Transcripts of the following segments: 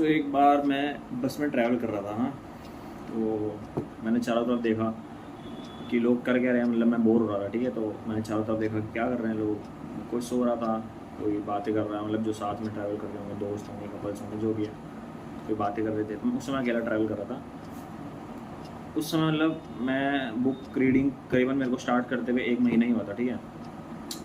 एक बार मैं बस में ट्रैवल कर रहा था ना, तो मैंने चारों तरफ देखा कि लोग कर क्या रहे हैं। मतलब मैं बोर हो रहा था, ठीक है। तो मैंने चारों तरफ देखा कि क्या कर रहे हैं लोग। कोई सो रहा था, कोई बातें कर रहा है, मतलब जो साथ में ट्रैवल कर रहे होंगे, दोस्त होंगे, कपल्स होंगे, जो भी है, कोई बातें कर रहे थे। तो उस समय अकेला ट्रैवल कर रहा था। उस समय मतलब मैं बुक रीडिंग करीबन मेरे को स्टार्ट करते हुए 1 महीना ही हुआ था, ठीक है।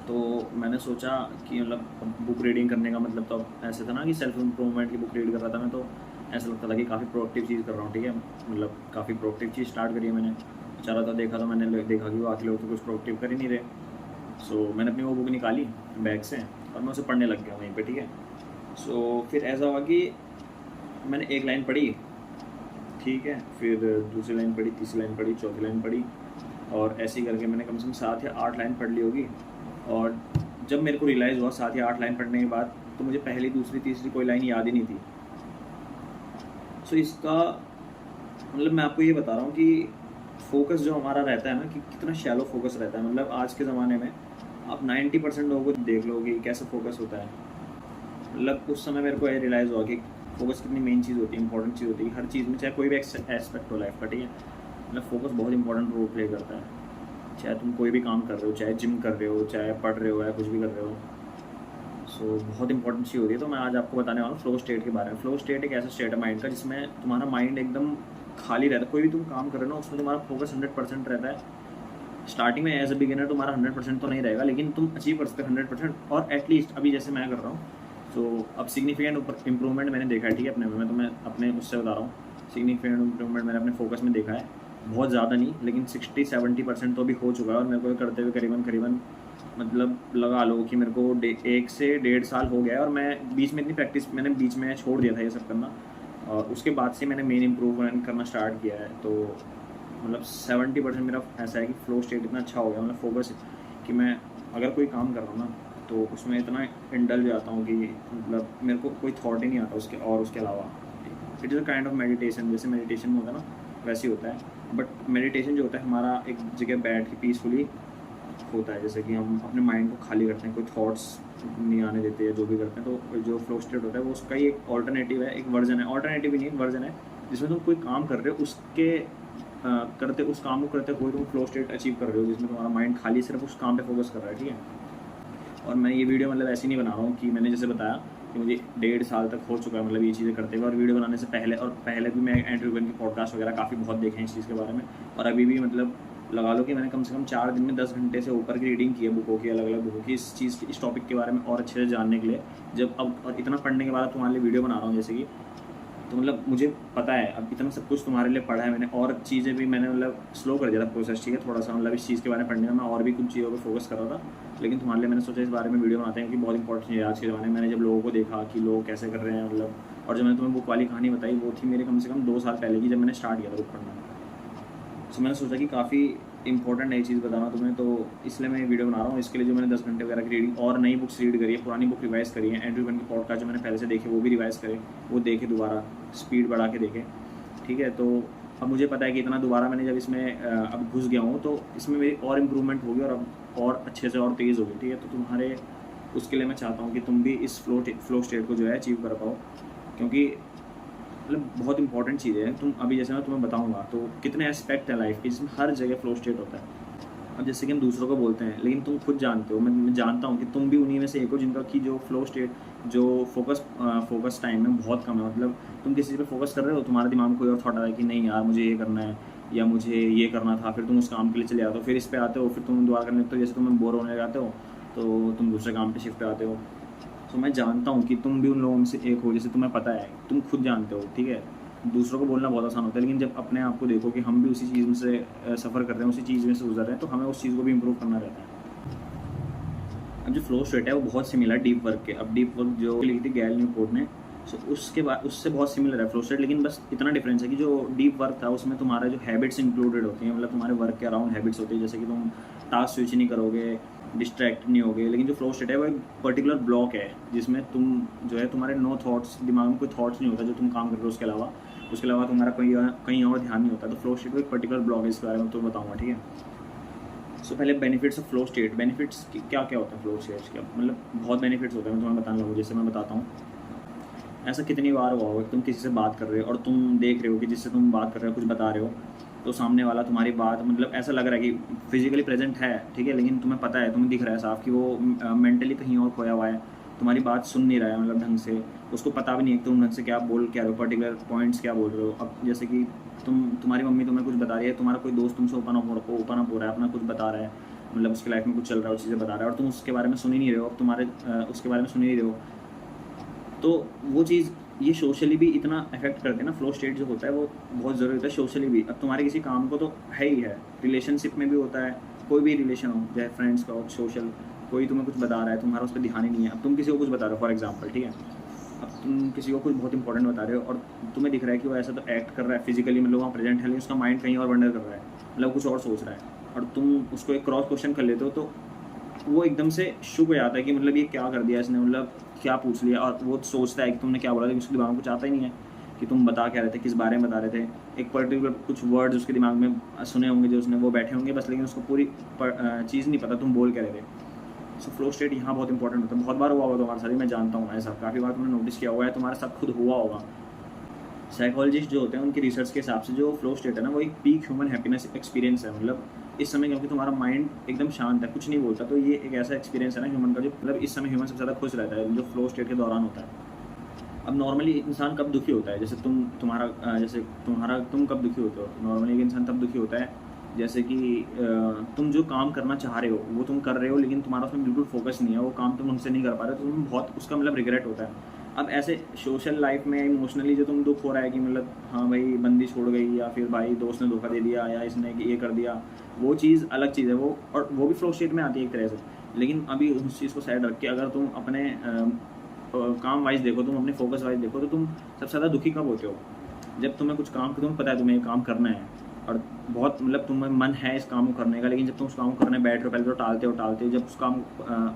तो मैंने सोचा कि मतलब बुक रीडिंग करने का मतलब तो अब ऐसे था ना कि सेल्फ इम्प्रूवमेंट की बुक रीड कर रहा था मैं। तो ऐसा लगता था कि काफ़ी प्रोडक्टिव चीज़ कर रहा हूँ, ठीक है। मतलब काफ़ी प्रोडक्टिव चीज़ स्टार्ट करी है मैंने। चाह रहा था, देखा तो मैंने देखा कि बाकी लोग तो कुछ प्रोडक्टिव कर ही नहीं रहे। मैंने अपनी वो बुक निकाली बैग से और मैं उसे पढ़ने लग गया वहीं पे, ठीक है। फिर ऐसा हुआ कि मैंने एक लाइन पढ़ी, ठीक है, फिर दूसरी लाइन पढ़ी, तीसरी लाइन पढ़ी, चौथी लाइन पढ़ी, और ऐसे ही करके मैंने कम से कम 7 या 8 लाइन पढ़ ली होगी। और जब मेरे को रियलाइज़ हुआ 7 या 8 लाइन पढ़ने के बाद, तो मुझे पहली, दूसरी, तीसरी कोई लाइन याद ही नहीं थी। इसका मतलब मैं आपको ये बता रहा हूँ कि फोकस जो हमारा रहता है ना, कि कितना शैलो फोकस रहता है। मतलब आज के ज़माने में आप 90% लोगों को देख लो कि कैसे फोकस होता है। मतलब उस समय मेरे को ये रियलाइज़ हुआ कि फोकस कितनी मेन चीज़ होती है, इंपॉर्टेंट चीज़ होती है हर चीज़ में, चाहे कोई भी एस्पेक्ट हो लाइफ का, ठीक है। मतलब फोकस बहुत इंपॉर्टेंट रोल प्ले करता है। चाहे तुम कोई भी काम कर रहे हो, चाहे जिम कर रहे हो, चाहे पढ़ रहे हो, या कुछ भी कर रहे हो। बहुत इंपॉर्टेंट चीज़ होती है। तो मैं आज आपको बताने वाला हूँ फ्लो स्टेट के बारे में। फ्लो स्टेट एक ऐसा स्टेट है माइंड का जिसमें तुम्हारा माइंड एकदम खाली रहता है। कोई भी तुम काम कर रहे हो ना, उसमें तुम्हारा फोकस 100% रहता है। स्टार्टिंग में एज अ बिगिनर तुम्हारा 100% तो नहीं रहेगा, लेकिन तुम अचीव कर सकते हो 100%। और एटलीस्ट अभी जैसे मैं कर रहा हूँ, अब सिग्निफिकेंट इंप्रूवमेंट मैंने देखा है, ठीक है। अपने में मैं अपने उससे बता रहा हूँ, सिग्निफिकेंट इंप्रूवमेंट मैंने अपने फोकस में देखा है। बहुत ज़्यादा नहीं, लेकिन 60-70% तो अभी हो चुका है। और मेरे को करते हुए करीबन करीबन मतलब लगा लो कि मेरे को 1 से 1.5 साल हो गया है। और मैं बीच में इतनी प्रैक्टिस मैंने बीच में छोड़ दिया था ये सब करना, और उसके बाद से मैंने मेन इम्प्रूवमेंट करना स्टार्ट किया है। तो मतलब 70% मेरा ऐसा है कि फ्लो स्टेट इतना अच्छा हो गया, मतलब फोकस, कि मैं अगर कोई काम कर रहा हूँ ना, तो उसमें इतना इंडल्ज जाता हूँ कि मतलब मेरे को कोई थॉट ही नहीं आता उसके अलावा। It is a kind of meditation. जैसे मेडिटेशन में होता है ना, वैसे ही होता है। बट मेडिटेशन जो होता है, हमारा एक जगह बैठ के पीसफुली होता है। जैसे कि हम अपने माइंड को खाली करते हैं, कोई थॉट्स नहीं आने देते हैं, जो भी करते हैं। तो जो फ्लो स्टेट होता है वो उसका ही एक ऑल्टरनेटिव है, एक वर्जन है। ऑल्टरनेटिव ही नहीं, एक वर्जन है, जिसमें तुम कोई काम कर रहे हो, उसके करते उस काम को करते हुए तुम फ्लो स्टेट अचीव कर रहे हो, जिसमें तुम्हारा माइंड खाली सिर्फ उस काम पे फोकस कर रहा है, ठीक है। और मैं ये वीडियो मतलब ऐसे नहीं बना रहा हूँ कि मैंने जैसे बताया कि मुझे 1.5 साल तक हो चुका है मतलब ये चीज़ें करते हुए। और वीडियो बनाने से पहले भी मैं एंड्रयू रगन के पॉडकास्ट वगैरह काफ़ी बहुत देखे हैं इस चीज़ के बारे में। और अभी भी मतलब लगा लो कि मैंने कम से कम 4 दिन में 10 घंटे से ऊपर की रीडिंग की है बुकों की, अलग अलग बुकों की, इस चीज़ की, इस टॉपिक के बारे में और अच्छे से जानने के लिए। जब अब और इतना पढ़ने के बाद तुम्हारे लिए वीडियो बना रहा हूँ जैसे कि, तो मतलब मुझे पता है अब इतना सब कुछ तुम्हारे लिए पढ़ा है मैंने, और चीज़ें भी मैंने मतलब स्लो कर दिया था प्रोसेस, ठीक है, थोड़ा सा। मतलब इस चीज़ के बारे में पढ़ने में मैं और भी कुछ चीज़ों पर फोकस कर रहा था, लेकिन तुम्हारे लिए मैंने सोचा इस बारे में वीडियो बनाते हैं, क्योंकि बहुत इंपॉर्टेंट है आज के ज़माने में। मैंने जब लोगों को देखा कि लोग कैसे कर रहे हैं, मतलब, और जो मैंने तुम्हें बुक वाली कहानी बताई वो थी मेरे कम से कम 2 साल पहले की, जब मैंने स्टार्ट किया था बुक पढ़ना। मैंने सोचा कि काफ़ी इंपॉर्टेंट है ये चीज़ बताना तुम्हें, तो इसलिए मैं वीडियो बना रहा हूँ। इसके लिए जो मैंने 10 घंटे वगैरह की रीडिंग और नई बुक्स रीड करी है, पुरानी बुक रिवाइज करी है, एंड्रयू रगन के पॉडकास्ट जो मैंने पहले से देखे वो भी रिवाइज करे, वो देखे दोबारा, स्पीड बढ़ा के देखे, ठीक है। तो अब मुझे पता है कि इतना दोबारा मैंने जब इसमें अब घुस गया हूँ, तो इसमें मेरी और इम्प्रूवमेंट होगी, और अब और अच्छे से और तेज़ होगी, ठीक है। तो तुम्हारे उसके लिए मैं चाहता हूँ कि तुम भी इस फ्लो स्टेट को जो है अचीव कर पाओ, क्योंकि मतलब बहुत इंपॉर्टेंट चीज़ है। तुम अभी जैसे मैं तुम्हें बताऊंगा तो कितने एस्पेक्ट है लाइफ के जिसमें हर जगह फ्लो स्टेट होता है। अब जैसे कि हम दूसरों को बोलते हैं, लेकिन तुम खुद जानते हो, मैं जानता हूँ कि तुम भी उन्हीं में से एक हो जिनका कि जो फ्लो स्टेट, जो फोकस टाइम में बहुत कम है। मतलब तुम किसी पे फोकस कर रहे हो, तुम्हारे दिमाग में कोई और थॉट आता है कि नहीं यार मुझे ये करना है, या मुझे ये करना था, फिर तुम उस काम के लिए चले जाते हो, फिर इस पे आते हो, फिर तुम दोबारा करने लगते हो। जैसे तुम्हें बोर होने जाते हो तो तुम दूसरे काम पे शिफ्ट आते हो। मैं जानता हूँ कि तुम भी उन लोगों में से एक हो, जैसे तुम्हें पता है, तुम खुद जानते हो, ठीक है। दूसरों को बोलना बहुत आसान होता है, लेकिन जब अपने आप को देखो कि हम भी उसी चीज़ में से सफ़र कर रहे हैं, उसी चीज़ में से गुजर रहे हैं, तो हमें उस चीज़ को भी इम्प्रूव करना रहता है। अब जो फ्लो स्टेट है वो बहुत सिमिलर डीप वर्क के। अब डीप वर्क जो लिखी थी गैल न्यूपोर्ट ने, उसके बाद उससे बहुत सिमिलर है फ्लो स्टेट, लेकिन बस इतना डिफरेंस है कि जो डीप वर्क था उसमें तुम्हारे जो हैबिट्स इंक्लूडेड होती हैं, मतलब तुम्हारे वर्क के अराउंड हैबिट्स होती है, जैसे कि तुम टास्क स्विच नहीं करोगे, डिस्ट्रैक्ट नहीं होगे। लेकिन जो फ्लो स्टेट है वो एक पर्टिकुलर ब्लॉक है, जिसमें तुम जो है तुम्हारे नो थॉट्स, दिमाग में कोई थॉट्स नहीं होता जो तुम काम कर रहे हो, उसके अलावा तुम्हारा कहीं और ध्यान नहीं होता। तो फ्लो स्टेट वो एक पर्टिकुलर ब्लॉक है, इसके बारे में तुम्हें बताऊँगा, ठीक है। पहले benefits of flow state. Benefits क्या क्या होते हैं फ्लो स्टेट्स के? मतलब बहुत बेनिफिट्स होते हैं, मैं तुम्हें बताने लगूँ। जैसे मैं बताता हूँ, ऐसा कितनी बार हुआ होगा कि तुम किसी से बात कर रहे हो और तुम देख रहे हो कि जिससे तुम बात कर रहे हो कुछ बता रहे हो, तो सामने वाला तुम्हारी बात मतलब ऐसा लग रहा है कि फिजिकली प्रेजेंट है, ठीक है, लेकिन तुम्हें पता है, तुम्हें दिख रहा है साफ कि वो मेंटली कहीं और खोया हुआ है, तुम्हारी बात सुन नहीं रहा है मतलब ढंग से, उसको पता भी नहीं है कि तुम ढंग से क्या बोल क्या रहे हो, पर्टिकुलर पॉइंट्स क्या बोल रहे हो। अब जैसे कि तुम्हारी मम्मी तुम्हें कुछ बता रही है, तुम्हारा कोई दोस्त तुमसे ओपन अप हो रहा है, अपना कुछ बता रहा है, मतलब उसकी लाइफ में कुछ चल रहा है, वो चीज़ें बता रहा है, और तुम उसके बारे में सुन ही नहीं रहे हो, अब तुम्हारे उसके बारे में सुन ही नहीं रहे हो, तो वो चीज़ ये सोशली भी इतना अफेक्ट करते हैं ना। फ्लो स्टेट जो होता है वो बहुत ज़रूरी होता है सोशली भी। अब तुम्हारे किसी काम को तो है ही है, रिलेशनशिप में भी होता है, कोई भी रिलेशन हो, चाहे फ्रेंड्स का हो, सोशल, कोई तुम्हें कुछ बता रहा है, तुम्हारा उस पर ध्यान ही नहीं है। अब तुम किसी को कुछ बता रहे हो फॉर एग्जाम्पल, ठीक है, अब तुम किसी को कुछ बहुत इंपॉर्टेंट बता रहे हो और तुम्हें दिख रहा है कि वो ऐसा तो एक्ट कर रहा है फिजिकली, मतलब वहाँ प्रेजेंट है, लेकिन उसका माइंड कहीं और वंडर कर रहा है, मतलब कुछ और सोच रहा है, और तुम उसको एक क्रॉस क्वेश्चन कर लेते हो, तो वो एकदम से शुक हो जाता है कि मतलब ये क्या कर दिया इसने, मतलब क्या पूछ लिया, और वो सोचता है कि तुमने क्या बोला, लेकिन उसके दिमाग में कुछ आता ही नहीं है कि तुम बता क्या रहे थे, किस बारे में बता रहे थे। एक पर्टिकुलर कुछ वर्ड्स उसके दिमाग में सुने होंगे जो उसने, वो बैठे होंगे बस, लेकिन उसको पूरी चीज़ नहीं पता तुम बोल क्या रहे थे। सो फ्लो स्टेट यहाँ बहुत इंपॉर्टेंट होता है। बहुत बार हुआ होगा तुम्हारे साथ, मैं जानता हूँ ऐसा काफ़ी बार तुमने नोटिस किया हुआ है, तुम्हारे साथ खुद हुआ होगा। साइकोलॉजिस्ट जो होते हैं उनकी रिसर्च के हिसाब से जो फ्लो स्टेट है ना, वो एक पीक ह्यूमन हैप्पीनेस एक्सपीरियंस है। मतलब इस समय क्योंकि तुम्हारा माइंड एकदम शांत है, कुछ नहीं बोलता, तो ये एक ऐसा एक्सपीरियंस है ना ह्यूमन का, जो मतलब इस समय ह्यूमन सबसे ज़्यादा खुश रहता है, जो फ्लो स्टेट के दौरान होता है। अब नॉर्मली इंसान कब दुखी होता है, जैसे तुम कब दुखी होते हो? नॉर्मली एक इंसान तब दुखी होता है जैसे कि तुम जो काम करना चाह रहे हो वो तुम कर रहे हो, लेकिन तुम्हारा उसमें बिल्कुल फोकस नहीं है, वो काम तुम हमसे नहीं कर पा रहे हो, तो तुम्हें बहुत उसका मतलब रिग्रेट होता है। अब ऐसे सोशल लाइफ में इमोशनली जो तुम दुख हो रहा है कि मतलब हाँ भाई बंदी छोड़ गई, या फिर भाई दोस्त ने धोखा दे दिया, या इसने ये कर दिया, वो चीज़ अलग चीज़ है वो, और वो भी फ्लो स्टेट में आती है एक तरह से। लेकिन अभी उस चीज़ को साइड रख के अगर तुम अपने काम वाइज देखो, तुम अपने फोकस वाइज देखो, तो तुम सबसे ज़्यादा दुखी कब होते हो? जब तुम्हें कुछ काम, तुम्हें पता है तुम्हें ये काम करना है और बहुत मतलब तुम्हें मन है इस काम को करने का, लेकिन जब तुम उस काम को करने बैठ रहे हो, पहले तो टालते हो, जब उस काम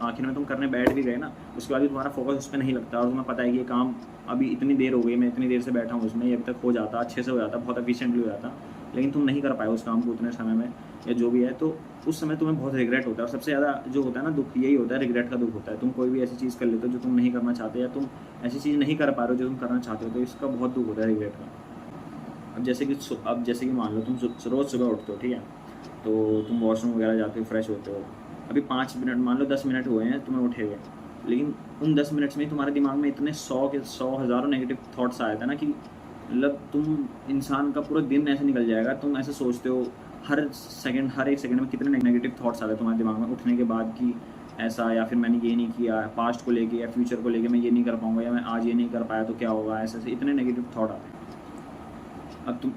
आखिर में तुम करने बैठ भी गए ना, उसके बाद भी तुम्हारा फोकस उस पर नहीं लगता, और तुम्हें पता है कि ये काम अभी इतनी देर हो गई, मैं इतनी देर से बैठा हूँ उसमें, ये अभी तक हो जाता, अच्छे से हो जाता, बहुत एफिशिएंटली हो जाता, लेकिन तुम नहीं कर पाए उस काम को उतने समय में, या जो भी है, तो उस समय तुम्हें बहुत रिग्रेट होता है। और सबसे ज़्यादा जो होता है ना दुख, यही होता है, रिग्रेट का दुख होता है। तुम कोई भी ऐसी चीज़ कर लेते हो जो तुम नहीं करना चाहते, या तुम ऐसी चीज़ नहीं कर पा रहे हो जो तुम करना चाहते हो, तो इसका बहुत दुख होता है, रिग्रेट का। अब जैसे कि मान लो तुम रोज़ सुबह उठते हो, ठीक है, तो तुम वॉशरूम वगैरह जाते हो, फ्रेश होते हो, अभी 5 मिनट, मान लो 10 मिनट हुए हैं तुम्हें उठे हुए, लेकिन उन 10 मिनट्स में तुम्हारे दिमाग में इतने 100 हज़ारों नेगेटिव थॉट्स आए थे ना, कि मतलब तुम इंसान का पूरा दिन ऐसे निकल जाएगा, तुम ऐसे सोचते हो हर एक सेकंड में कितने नेगेटिव थॉट्स आते हैं तुम्हारे दिमाग में उठने के बाद, कि ऐसा, या फिर मैंने ये नहीं किया, पास्ट को लेके या फ्यूचर को लेके मैं ये नहीं कर पाऊंगा, या मैं आज ये नहीं कर पाया तो क्या होगा, ऐसे इतने नेगेटिव थॉट आते हैं। अब तुम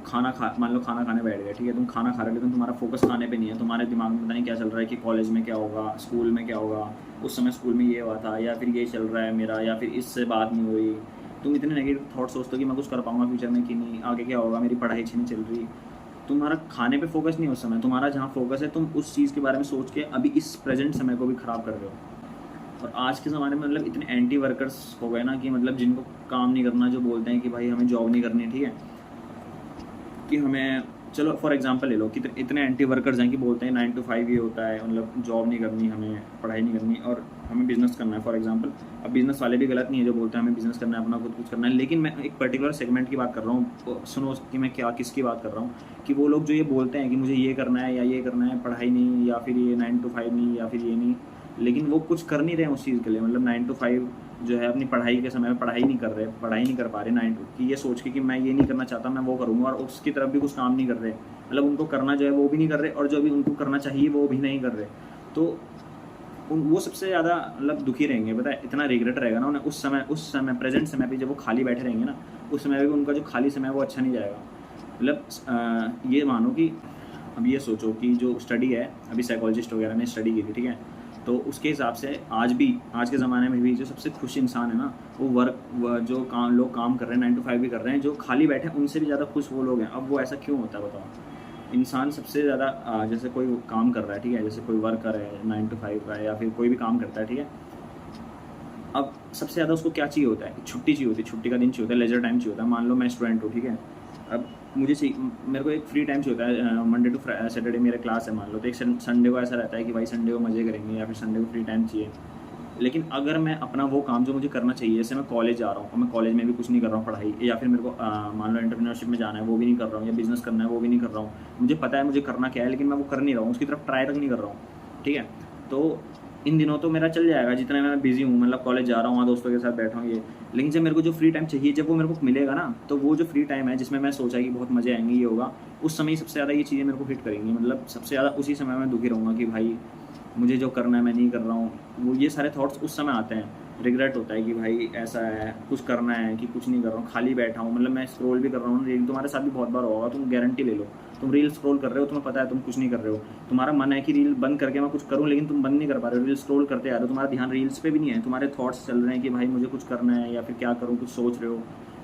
मान लो खाना खाने बैठ गए, ठीक है, तुम खाना खा रहे हो, लेकिन तुम्हारा फोकस खाने पे नहीं है, तुम्हारे दिमाग में पता नहीं क्या चल रहा है कि कॉलेज में क्या होगा, स्कूल में क्या होगा, उस समय स्कूल में ये हुआ था, या फिर ये चल रहा है मेरा, या फिर इससे बात नहीं हुई। तुम इतने नेगेटिव थॉट सोचते हो कि मैं कुछ कर पाऊंगा फ्यूचर में कि नहीं, आगे क्या होगा, मेरी पढ़ाई अच्छी नहीं चल रही। तुम्हारा खाने पे फोकस नहीं है उस समय, तुम्हारा जहाँ फोकस है तुम उस चीज़ के बारे में सोच के अभी इस प्रेजेंट समय को भी ख़राब कर रहे हो। और आज के ज़माने में मतलब इतने एंटी वर्कर्स हो गए ना, कि मतलब जिनको काम नहीं करना, जो बोलते हैं कि भाई हमें जॉब नहीं करनी, ठीक है, कि हमें, चलो फॉर एग्जांपल ले लो कि इतने एंटी वर्कर्स हैं कि बोलते हैं 9 to 5 ये होता है, मतलब जॉब नहीं करनी, हमें पढ़ाई नहीं करनी, और हमें बिज़नेस करना है फॉर एग्जांपल। अब बिज़नेस वाले भी गलत नहीं है जो बोलते हैं हमें बिज़नेस करना है, अपना खुद कुछ करना है, लेकिन मैं एक पर्टिकुलर सेगमेंट की बात कर रहा हूँ, सुनो कि मैं किसकी बात कर रहा हूँ, कि वो लोग जो ये बोलते हैं कि मुझे ये करना है या ये करना है, पढ़ाई नहीं, या फिर ये 9 to 5 नहीं, या फिर ये नहीं, लेकिन वो कुछ कर नहीं रहे हैं उस चीज़ के लिए, मतलब 9 to 5 जो है अपनी पढ़ाई के समय में पढ़ाई नहीं कर पा रहे 9 to, कि ये सोच के कि मैं ये नहीं करना चाहता, मैं वो करूँगा, और उसकी तरफ भी कुछ काम नहीं कर रहे, मतलब उनको करना जो है वो भी नहीं कर रहे, और जो भी उनको करना चाहिए वो भी नहीं कर रहे, तो वो सबसे ज़्यादा मतलब दुखी रहेंगे, पता है, इतना रिग्रेट रहेगा ना उन्हें उस समय प्रेजेंट समय पे जब वो खाली बैठे रहेंगे ना, उस समय भी उनका जो खाली समय है वो अच्छा नहीं जाएगा। मतलब ये मानो कि अब ये सोचो कि जो स्टडी है, अभी साइकोलॉजिस्ट वगैरह ने स्टडी की थी, ठीक है, तो उसके हिसाब से आज के ज़माने में भी जो सबसे खुश इंसान है ना, वो जो लोग काम कर रहे हैं 9 to 5 भी कर रहे हैं, जो खाली बैठे हैं उनसे भी ज़्यादा खुश वो लोग हैं। अब वो ऐसा क्यों होता है बताओ? इंसान सबसे ज़्यादा जैसे कोई काम कर रहा है, ठीक है, जैसे कोई वर्कर है 9 to 5 का, या फिर कोई भी काम करता है, ठीक है, अब सबसे ज़्यादा उसको क्या चाहिए होता है कि छुट्टी चाहिए होती है, छुट्टी का दिन चाहिए होता है, लेजर टाइम चाहिए होता है। मान लो मैं स्टूडेंट हूँ, ठीक है, अब मेरे को एक फ्री टाइम चाहिए होता है, मंडे टू सैटरडे मेरा क्लास है मान लो, तो एक संडे को ऐसा रहता है कि भाई संडे को मज़े करेंगे, या फिर संडे को फ्री टाइम चाहिए। लेकिन अगर मैं अपना वो काम जो मुझे करना चाहिए, जैसे मैं कॉलेज जा रहा हूँ और मैं कॉलेज में भी कुछ नहीं कर रहा हूँ पढ़ाई, या फिर मेरे को मान लो एंटरप्रेन्योरशिप में जाना है वो भी नहीं कर रहा हूँ, या बिज़नेस करना है वो भी नहीं कर रहा हूँ, मुझे पता है मुझे करना क्या है लेकिन मैं वो कर नहीं रहा हूँ, उसकी तरफ ट्राई तक नहीं कर रहा हूँ, ठीक है। तो इन दिनों तो मेरा चल जाएगा जितना मैं बिज़ी हूँ, मतलब कॉलेज जा रहा हूँ, वहाँ दोस्तों के साथ बैठा हूँ ये। लेकिन जब मेरे को जो फ्री टाइम चाहिए, जब वो मेरे को मिलेगा ना, तो वो जो फ्री टाइम है जिसमें मैं सोचा कि बहुत मज़े आएंगे, ये होगा, उस समय ही सबसे ज़्यादा ये चीज़ें मेरे को हिट करेंगी। मतलब सबसे ज़्यादा उसी समय मैं दुखी रहूँगा कि भाई मुझे जो करना है मैं नहीं कर रहा हूँ। वो ये सारे थॉट्स उस समय आते हैं, रिग्रेट होता है कि भाई ऐसा है, कुछ करना है कि कुछ नहीं कर रहा हूँ, खाली बैठा हूँ। मतलब मैं स्क्रॉल भी कर रहा हूँ रील, तुम्हारे साथ भी बहुत बार होगा, तुम गारंटी ले लो, तुम रील स्क्रॉल कर रहे हो, तुम्हें पता है तुम कुछ नहीं कर रहे हो, तुम्हारा मन है कि रील बंद करके मैं कुछ करूँ, लेकिन तुम बंद नहीं कर पा रहे हो, रील स्क्रॉल करते आ रहे हो, तुम्हारा ध्यान रील्स पे भी नहीं है, तुम्हारे थॉट्स चल रहे हैं कि भाई मुझे कुछ करना है या फिर क्या करूँ, कुछ सोच रहे हो,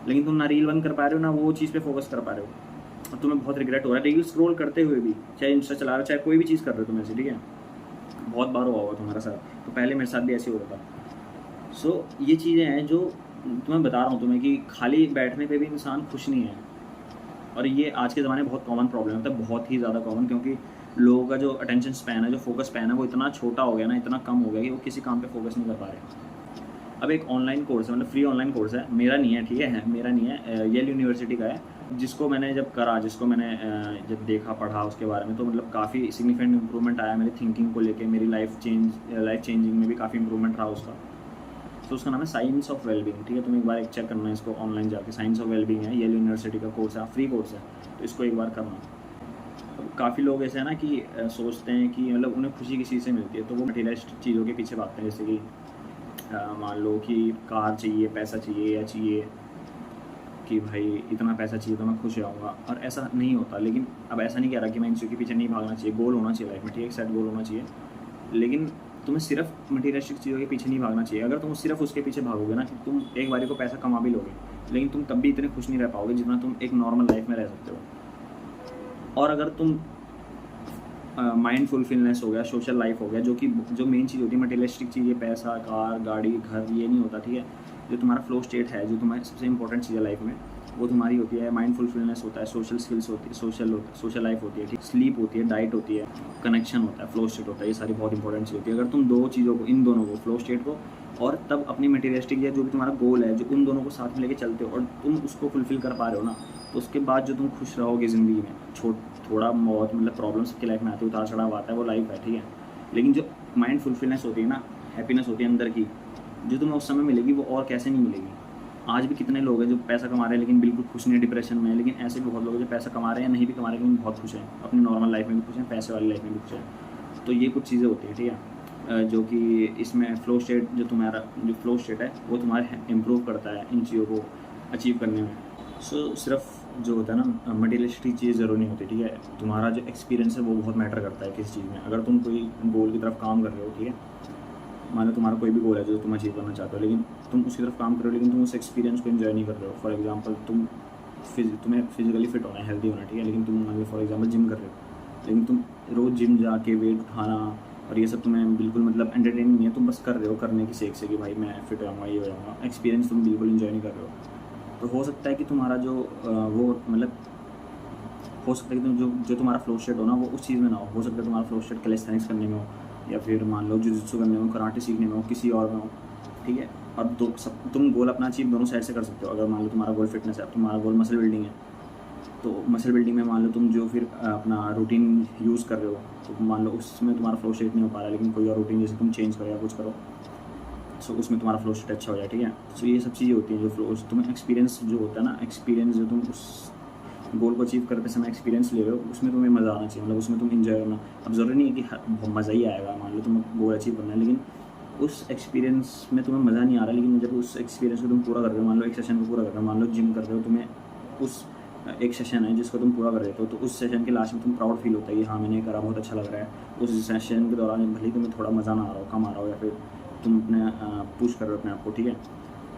लेकिन तुम ना रील बंद कर पा रहे हो ना वो चीज़ पे फोकस कर पा रहे हो, और तुम्हें बहुत रिग्रेट हो रहा है रील स्क्रॉल करते हुए भी, चाहे इंस्टा चला रहे हो, चाहे कोई भी चीज़ कर रहे हो तुम ऐसे, ठीक है। बहुत बार हुआ होगा तुम्हारे साथ, तो पहले मेरे साथ भी ऐसे ही होता था। सो ये चीज़ें हैं जो तुम्हें बता रहा हूँ तुम्हें कि खाली बैठने पे भी इंसान खुश नहीं है, और ये आज के ज़माने में बहुत कॉमन प्रॉब्लम होता है, बहुत ही ज़्यादा कॉमन, क्योंकि लोगों का जो अटेंशन स्पैन है, जो फोकस स्पैन है, वो इतना छोटा हो गया ना, इतना कम हो गया कि वो किसी काम पे फोकस नहीं कर पा रहे। अब एक ऑनलाइन कोर्स है, मतलब फ्री ऑनलाइन कोर्स है, मेरा नहीं है, ठीक है, मेरा नहीं है, येल यूनिवर्सिटी का है, जिसको मैंने जब करा, जिसको मैंने जब देखा पढ़ा उसके बारे में, तो मतलब काफ़ी सिग्निफिकेंट इंप्रूवमेंट आया मेरी थिंकिंग को लेके, मेरी लाइफ चेंजिंग में भी काफ़ी इंप्रूवमेंट रहा उसका। तो उसका नाम है साइंस ऑफ वेलबींग, ठीक है, तुम एक बार एक चेक करना है इसको ऑनलाइन जाके, साइंस ऑफ वेलबींग है, येल यूनिवर्सिटी का कोर्स है, फ्री कोर्स है, तो इसको एक बार करना। अब काफ़ी लोग ऐसे हैं ना कि सोचते हैं कि मतलब उन्हें खुशी किसी से मिलती है, तो वो मटेरियलिस्टिक चीज़ों के पीछे भागते हैं, जैसे कि मान लो कि कार चाहिए, पैसा चाहिए, या चाहिए कि भाई इतना पैसा चाहिए तो मैं खुश रहूँगा, और ऐसा नहीं होता। लेकिन अब ऐसा नहीं कह रहा कि मैं इन चीज़ों के पीछे नहीं भागना चाहिए, गोल होना चाहिए लाइफ में, ठीक है, एक सेट गोल होना चाहिए, लेकिन तुम्हें सिर्फ मटीरियलिस्टिक चीज़ों के पीछे नहीं भागना चाहिए। अगर तुम सिर्फ उसके पीछे भागोगे ना, कि तुम एक बारी को पैसा कमा भी लोगे, लेकिन तुम तब भी इतने खुश नहीं रह पाओगे जितना तुम एक नॉर्मल लाइफ में रह सकते हो। और अगर तुम माइंड फुलफिलनेस हो गया, सोशल लाइफ हो गया, जो मेन चीज़ होती है मटेरियलिस्टिक चीज़, ये पैसा, कार, गाड़ी, घर, ये नहीं होता, ठीक है। जो तुम्हारा फ्लो स्टेट है, जो तुम्हारी सबसे इंपॉर्टेंट चीज़ है लाइफ में, वो तुम्हारी होती है माइंड फुलफिलनेस होता है, सोशल स्किल्स होती है, सोशल लाइफ होती है, ठीक, स्लीप होती है, डाइट होती है, कनेक्शन होता है, फ्लो स्टेट होता है, ये सारी बहुत इंपॉर्टेंट चीज़ होती है। अगर तुम दो चीज़ों को, इन दोनों को, फ्लो स्टेट को और तब अपनी मटेरियलिस्टिक या जो भी तुम्हारा गोल है, जो उन दोनों को साथ में लेके चलते हो और तुम उसको फुलफिल कर पा रहे हो ना, तो उसके बाद जो तुम खुश रहोगे ज़िंदगी में, थोड़ा बहुत मतलब प्रॉब्लम्स की लाइफ में आती है, उतार चढ़ाव आता है, वो लाइफ है, ठीक है। लेकिन जो माइंड फुलफिलनेस होती है ना, हैप्पीनेस होती है अंदर की, जो तुम्हें उस समय मिलेगी वो और कैसे नहीं मिलेगी। आज भी कितने लोग हैं जो पैसा कमा रहे हैं लेकिन बिल्कुल खुश नहीं, डिप्रेशन में है, लेकिन ऐसे भी बहुत लोग हैं जो पैसा कमा रहे हैं, नहीं भी कमा रहे लेकिन बहुत खुश हैं, अपनी नॉर्मल लाइफ में भी खुश हैं, पैसे वाली लाइफ में भी खुश हैं। तो ये कुछ चीज़ें होती हैं, ठीक है, जो कि इसमें फ्लो स्टेट, जो तुम्हारा जो फ्लो स्टेट है वो तुम्हारे इम्प्रूव करता है इन चीज़ों को अचीव करने में। सो सिर्फ जो होता है ना मटेरियलिस्टिक चीज़ ज़रूरी नहीं होती, ठीक है, तुम्हारा जो एक्सपीरियंस है वो बहुत मैटर करता है किसी चीज़ में। अगर तुम कोई गोल की तरफ काम कर रहे हो, ठीक है, मान लो तुम्हारा कोई भी गोल है जो तुम अचीव करना चाहते हो, लेकिन तुम उसकी तरफ काम कर रहे हो लेकिन तुम उस एक्सपीरियंस को एंजॉय नहीं कर रहे हो। फॉर एग्जांपल तुम्हें फिजिकली फिट होना है, हेल्दी होना है, ठीक है, लेकिन तुम मान लो फॉर एग्जांपल जिम कर रहे हो, लेकिन तुम रोज़ जिम जाके वेट उठाना और ये सब तुम्हें बिल्कुल मतलब एंटरटेनिंग नहीं है, तुम बस कर रहे हो करने की सेक से कि भाई मैं फिट रहूँगा, ये हो जाऊँगा, एक्सपीरियंस तुम बिल्कुल इन्जॉय नहीं कर रहे हो। तो हो सकता है कि तुम्हारा जो वो मतलब हो सकता है कि जो तुम्हारा फ्लो स्टेट हो ना वो उस चीज़ में ना हो सकता है तुम्हारा फ्लो स्टेट कैलिस्थेनिक्स करने में हो, या फिर मान लो जुजित्सु करने में हो, कराटे सीखने में हो, किसी और में हो, ठीक है। और तुम गोल अपना अचीव दोनों साइड से कर सकते हो। अगर मान लो तुम्हारा गोल फिटनेस है, तुम्हारा गोल मसल बिल्डिंग है, तो मसल बिल्डिंग में मान लो तुम जो फिर अपना रूटीन यूज़ कर रहे हो, तो मान लो उसमें तुम्हारा फ्लो स्टेट नहीं हो पा रहा, लेकिन कोई और रूटीन जैसे तुम चेंज करो या कुछ करो, सो उसमें तुम्हारा फ्लो स्टेट अच्छा हो जाए, ठीक है। सो ये सब चीज़ें होती हैं जो फ्लो, तुम्हें एक्सपीरियंस जो होता है ना, एक्सपीरियंस जो तुम उस गोल को अचीव करते समय एक्सपीरियंस ले रहे हो, उसमें तुम्हें मज़ा आना चाहिए, मतलब उसमें तुम इन्जॉय करना। अब ज़रूरी नहीं है कि मज़ा ही आएगा, मान लो तुम्हें गोल अचीव करना है, लेकिन उस एक्सपीरियंस में तुम्हें मज़ा नहीं आ रहा, लेकिन जब उस एक्सपीरियंस को तुम पूरा कर रहे हो, मान लो एक सेशन को पूरा कर रहे हो, मान लो जिम कर रहे हो, तुम्हें उस एक सेशन है जिसको तुम पूरा कर रहे हो, तो उस सेशन के लास्ट में तुम प्राउड फील होता है कि हाँ मैंने करा, बहुत अच्छा लग रहा है। उस सेशन के दौरान भले ही तुम्हें थोड़ा मज़ा ना आ रहा हो, कम आ रहा हो, या फिर तुम अपने पुश कर रहे हो अपने आप को, ठीक है।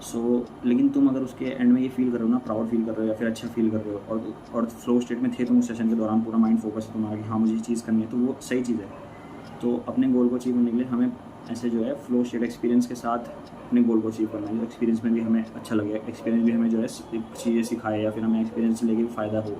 सो लेकिन तुम अगर उसके एंड में ये फील कर रहे हो ना, प्राउड फील कर रहे हो या फिर अच्छा फील कर रहे हो, और फ्लो स्टेट में थे तुम उस सेशन के दौरान, पूरा माइंड फोकस है तुम्हारा कि हाँ मुझे ये चीज़ करनी है, तो वो सही चीज़ है। तो अपने गोल को अचीव करने के लिए हमें ऐसे जो है फ्लो स्टेट एक्सपीरियंस के साथ अपने गोल को अचीव करना है, एक्सपीरियंस में भी हमें अच्छा लगे, एक्सपीरियंस भी हमें जो है चीज़ें सिखाए, या फिर हमें एक्सपीरियंस लेके भी फ़ायदा हो।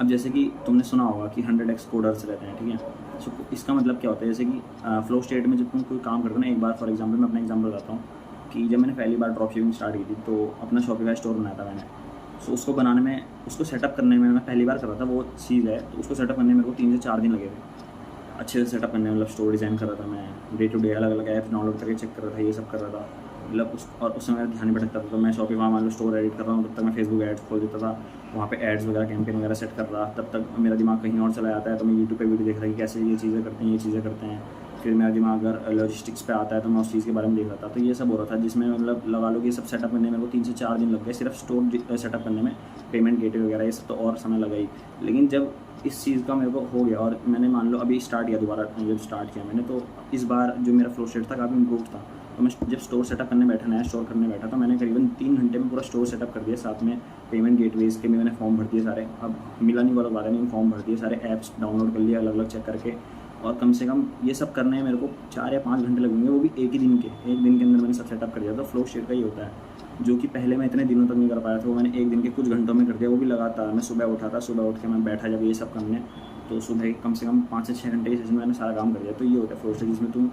अब जैसे कि तुमने सुना होगा कि 100x कोडर्स रहते हैं, ठीक है, सो इसका मतलब क्या होता है, जैसे कि फ्लो स्टेट में जब तुम कोई काम करते हो ना, एक बार फॉर एग्जांपल मैं अपना एग्जांपल बताता हूँ कि जब मैंने पहली बार ड्रॉप शिपिंग स्टार्ट की थी तो अपना शॉपिफाई स्टोर बनाया था मैंने। सो उसको बनाने में, उसको सेटअप करने में मैं पहली बार कर रहा था, वो चीज़ है, तो उसको सेटअप करने में मेरे को 3 से 4 दिन लगे थे अच्छे से सेटअप करने में। मतलब स्टोर डिज़ाइन कर रहा था मैं, डे टू डे अलग अलग ऐप्स डाउनलोड करके चेक कर रहा था, ये सब कर रहा था। मतलब उस समय मेरा ध्यान नहीं भटकता था, तो मैं शॉपिफाई मान लो स्टोर एडिट कर रहा हूँ, तब तक मैं फेसबुक एड्स खोल देता था, वहाँ पे एड्स वगैरह कैंपेन वगैरह सेट कर रहा। तब तक मेरा दिमाग कहीं और चला जाता है, तो मैं यूट्यूब पे वीडियो देख रहा कि कैसे ये चीज़ें करते हैं, ये चीज़ें करते हैं। फिर मेरा दिमाग अगर लॉजिस्टिक्स पे आता है तो मैं उस चीज़ के बारे में देख रहा था। तो ये सब हो रहा था, जिसमें मतलब लगा लो कि सब सेटअप करने में मेरे को 3 से 4 दिन लग गए सिर्फ स्टोर सेटअप करने में। पेमेंट गेटवे वगैरह ये सब तो और समय लगा ही। लेकिन जब इस चीज़ का मेरे को हो गया और मैंने मान लो अभी स्टार्ट किया दोबारा, जब स्टार्ट किया मैंने, तो इस बार जो मेरा फ्लो स्टेट था काफ़ी इम्प्रूव था। तो मैं जब स्टोर सेटअप करने बैठा, नया स्टोर करने बैठा, तो मैंने करीबन 3 घंटे में पूरा स्टोर सेटअप कर दिया। साथ में पेमेंट गेटवेज के भी मैंने फॉर्म भर दिए सारे। अब मिला नहीं वाला बारे में, फॉर्म भर दिए सारे, ऐप्स डाउनलोड कर लिए अलग अलग चेक करके। और कम से कम ये सब करने में मेरे को 4 या 5 घंटे लगेंगे, वो भी एक दिन के अंदर मैंने सब सेटअप कर दिया। तो फ्लो स्टेट का ही होता है, जो कि पहले मैं इतने दिनों तक नहीं कर पाया था, वो मैंने एक दिन के कुछ घंटों में कर दिया। वो भी लगातार मैं सुबह उठा था, सुबह उठ के मैं बैठा जब ये सब करने, तो सुबह कम से कम 5 से 6 घंटे के सेशन में मैंने सारा काम कर दिया। तो ये होता है फ्लो स्टेट, जिसमें तुम,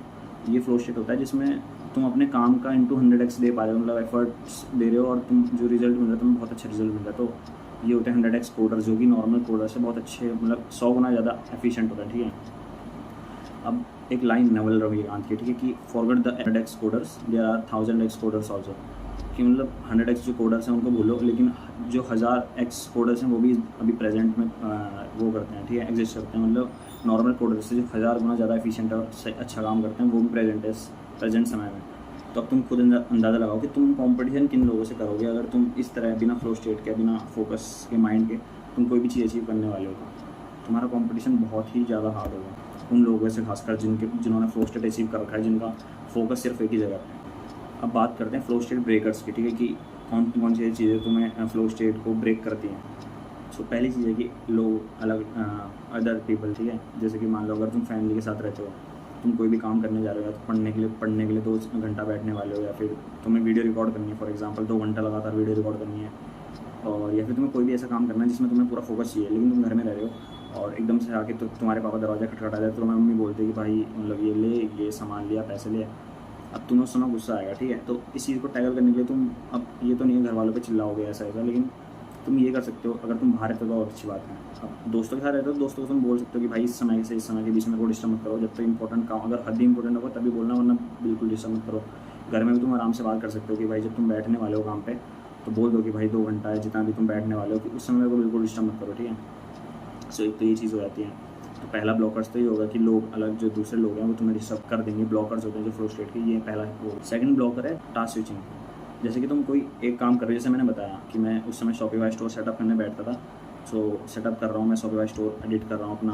ये फ्लो स्टेट होता है जिसमें तुम अपने काम का इंटू 100x दे पा रहे हो, मतलब एफर्ट्स दे रहे हो, और तुम जो रिजल्ट मिल रहा है तुम्हें बहुत अच्छा रिजल्ट मिल रहा है। तो ये होते हैं 100x कोडर, जो कि नॉर्मल कोडर से बहुत अच्छे, मतलब 100 गुना ज़्यादा एफिशिएंट होता है। ठीक है, अब एक लाइन नवल रविकांत की, ठीक है, कि forget the 100x coders, there are 1000x coders also. कि मतलब 100x जो कोडर्स हैं उनको भूलो, लेकिन जो 1000x कोडर्स हैं वो भी अभी प्रेजेंट में वो करते हैं, ठीक है, एग्जिस्ट करते हैं। मतलब नॉर्मल कोडर्स से जो 1000 गुना ज़्यादा एफिशिएंट और अच्छा काम करते हैं, वो भी प्रेजेंट समय में। तो अब तुम खुद अंदाज़ा लगाओ कि तुम कंपटीशन किन लोगों से करोगे अगर तुम इस तरह बिना फ्लो स्टेट के, बिना फोकस के माइंड के तुम कोई भी चीज़ अचीव करने वाले हो। तो तुम्हारा कंपटीशन बहुत ही ज़्यादा हार्ड होगा उन लोगों से, खासकर जिन्होंने फ्लो स्टेट अचीव कर रखा है, जिनका फोकस सिर्फ एक ही जगह है। अब बात करते हैं फ्लो स्टेट ब्रेकर्स की, ठीक है, कि कौन कौन सी चीज़ें तुम्हें फ्लो स्टेट को ब्रेक करती हैं। सो पहली चीज़ है कि लोग अलग, अदर पीपल, ठीक है, जैसे कि मान लो अगर तुम फैमिली के साथ रहते हो, तुम कोई भी काम करने जा रहे हो, या तो पढ़ने के लिए 2 घंटा बैठने वाले हो, या फिर तुम्हें वीडियो रिकॉर्ड करनी है, फॉर एग्जांपल 2 घंटा लगातार वीडियो रिकॉर्ड करनी है, और या फिर तुम्हें कोई भी ऐसा काम करना है जिसमें तुम्हें पूरा फोकस चाहिए, लेकिन तुम घर में रह रहे हो और एकदम से आके तो तुम्हारे पापा दरवाज़ा खटखटा जाए, तो तुम्हारी मम्मी बोलते कि भाई मतलब ये ले, ये सामान लिया, पैसे ले। अब तुम्हें उस समय गुस्सा आएगा, ठीक है, तो इस चीज़ को टैकल करने के लिए तुम, अब ये तो नहीं है घर वालों पे चिल्लाओगे ऐसा ऐसा, लेकिन तुम ये कर सकते हो, अगर तुम बाहर रहते हो तो और अच्छी बात है। अब दोस्तों के साथ रहते हो, दोस्तों को तुम बोल सकते हो कि भाई इस समय से इस समय के बीच में को डिस्टर्ब मत करो, जब तक इंपॉर्टेंट काम, अगर हद ही इंपॉर्टेंट होगा तभी बोलना, वरना बिल्कुल डिस्टर्ब मत करो। घर में भी तुम आराम से बात कर सकते हो कि भाई जब तुम बैठने वाले हो काम पे, तो बोल दो कि भाई 2 घंटा है, जितना भी तुम बैठने वाले हो, कि उस समय को बिल्कुल डिस्टर्ब मत करो, ठीक है। सो एक तो ये चीज़ हो जाती है। तो पहला ब्लॉकर्स तो ये होगा कि लोग अलग, जो दूसरे लोग हैं वो तुम्हें डिस्टर्ब कर देंगे, ब्लॉकर्स होते हैं जो फ्लो स्टेट के, ये पहला वो। सेकंड ब्लॉकर है टास्क स्विचिंग। जैसे कि तुम कोई एक काम कर रहे हो, जैसे मैंने बताया कि मैं उस समय शॉपिफाई स्टोर सेटअप करने बैठता था। सो सेटअप कर रहा हूँ मैं, शॉपिफाई स्टोर एडिट कर रहा हूँ अपना,